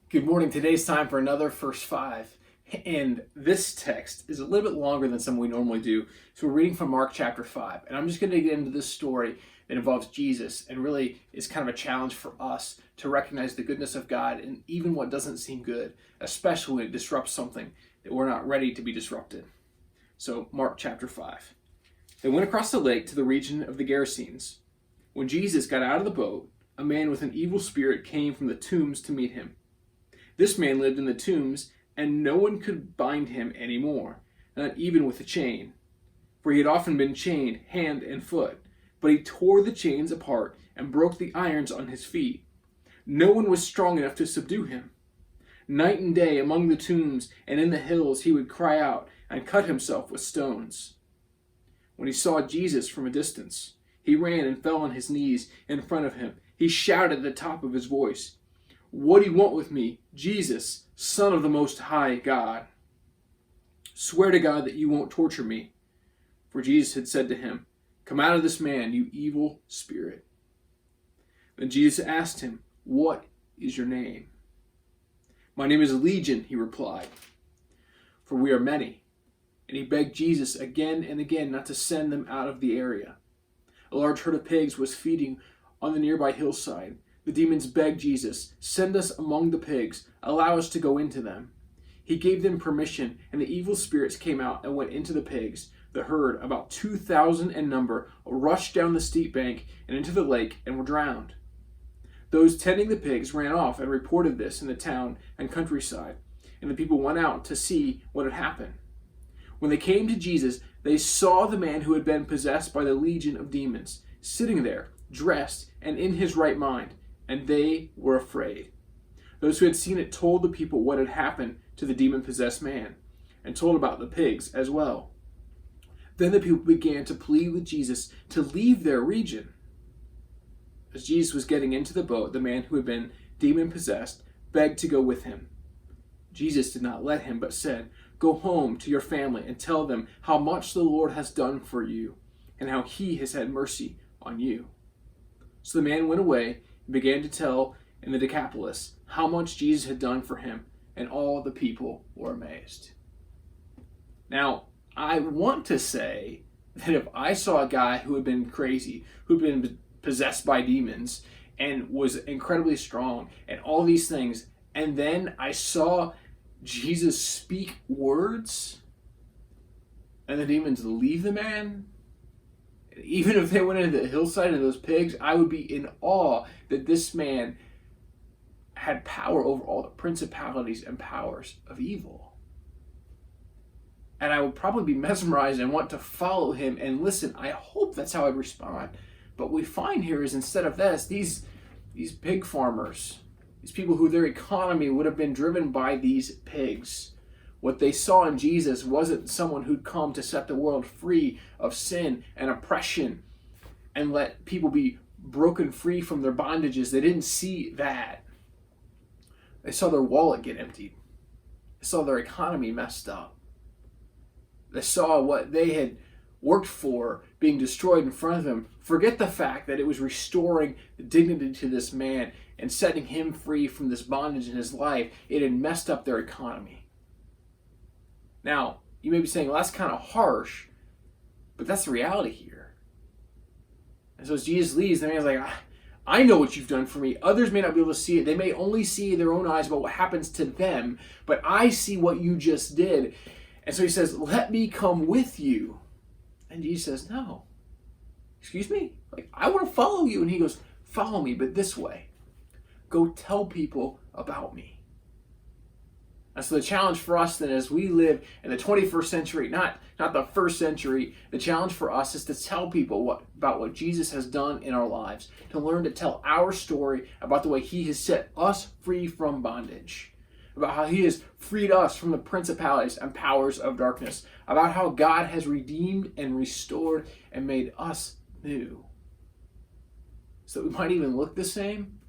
Good morning. Today's time for another First Five. And this text is a little bit longer than some we normally do. So we're reading from Mark chapter 5. And I'm just going to get into this story that involves Jesus and really is kind of a challenge for us to recognize the goodness of God and even what doesn't seem good, especially when it disrupts something that we're not ready to be disrupted. So, Mark chapter 5. They went across the lake to the region of the Gerasenes. When Jesus got out of the boat, a man with an evil spirit came from the tombs to meet him. This man lived in the tombs, and no one could bind him any more, not even with a chain. For he had often been chained hand and foot, but he tore the chains apart and broke the irons on his feet. No one was strong enough to subdue him. Night and day among the tombs and in the hills he would cry out and cut himself with stones. When he saw Jesus from a distance, he ran and fell on his knees in front of him. He shouted at the top of his voice, "What do you want with me, Jesus, Son of the Most High God? Swear to God that you won't torture me." For Jesus had said to him, "Come out of this man, you evil spirit." Then Jesus asked him, "What is your name?" "My name is Legion," he replied, "for we are many." And he begged Jesus again and again not to send them out of the area. A large herd of pigs was feeding on the nearby hillside. The demons begged Jesus, "Send us among the pigs, allow us to go into them." He gave them permission, and the evil spirits came out and went into the pigs. The herd, about 2,000 in number, rushed down the steep bank and into the lake and were drowned. Those tending the pigs ran off and reported this in the town and countryside, and the people went out to see what had happened. When they came to Jesus, they saw the man who had been possessed by the legion of demons, sitting there, dressed and in his right mind, and they were afraid. Those who had seen it told the people what had happened to the demon-possessed man, and told about the pigs as well. Then the people began to plead with Jesus to leave their region. As Jesus was getting into the boat, the man who had been demon-possessed begged to go with him. Jesus did not let him, but said, "Go home to your family and tell them how much the Lord has done for you, and how he has had mercy on you." So the man went away and began to tell in the Decapolis how much Jesus had done for him, and all the people were amazed. Now, I want to say that if I saw a guy who had been crazy, who had been possessed by demons, and was incredibly strong, and all these things, and then I saw Jesus speak words, and the demons leave the man, even if they went into the hillside of those pigs, I would be in awe that this man had power over all the principalities and powers of evil. And I would probably be mesmerized and want to follow him and listen. I hope that's how I'd respond. But what we find here is instead of this, these pig farmers, these people who their economy would have been driven by these pigs, what they saw in Jesus wasn't someone who'd come to set the world free of sin and oppression and let people be broken free from their bondages. They didn't see that. They saw their wallet get emptied. They saw their economy messed up. They saw what they had worked for being destroyed in front of them. Forget the fact that it was restoring the dignity to this man and setting him free from this bondage in his life. It had messed up their economy. Now, you may be saying, well, that's kind of harsh, but that's the reality here. And so as Jesus leaves, the man's like, I know what you've done for me. Others may not be able to see it. They may only see their own eyes about what happens to them, but I see what you just did. And so he says, "Let me come with you." And Jesus says, "No. Excuse me? Like, I want to follow you." And he goes, "Follow me, but this way. Go tell people about me." And so the challenge for us then as we live in the 21st century, not the first century, the challenge for us is to tell people about what Jesus has done in our lives, to learn to tell our story about the way he has set us free from bondage, about how he has freed us from the principalities and powers of darkness, about how God has redeemed and restored and made us new. So we might even look the same,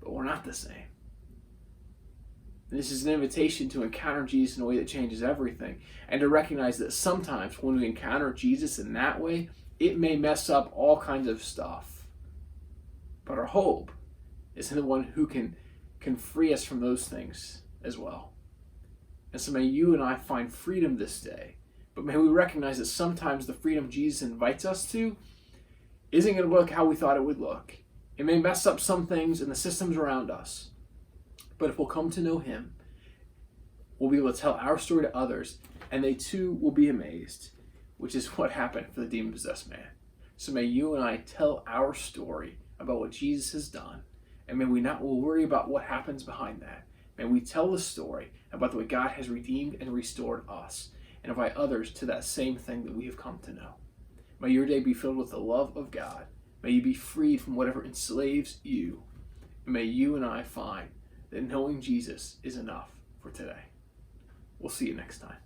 but we're not the same. And this is an invitation to encounter Jesus in a way that changes everything, and to recognize that sometimes when we encounter Jesus in that way, it may mess up all kinds of stuff. But our hope is in the one who can can free us from those things as well. And so may you and I find freedom this day, but may we recognize that sometimes the freedom Jesus invites us to isn't going to look how we thought it would look. It may mess up some things in the systems around us, but if we'll come to know him, we'll be able to tell our story to others, and they too will be amazed, which is what happened for the demon-possessed man. So may you and I tell our story about what Jesus has done, and may we not worry about what happens behind that. May we tell the story about the way God has redeemed and restored us, and invite others to that same thing that we have come to know. May your day be filled with the love of God. May you be freed from whatever enslaves you. And may you and I find that knowing Jesus is enough for today. We'll see you next time.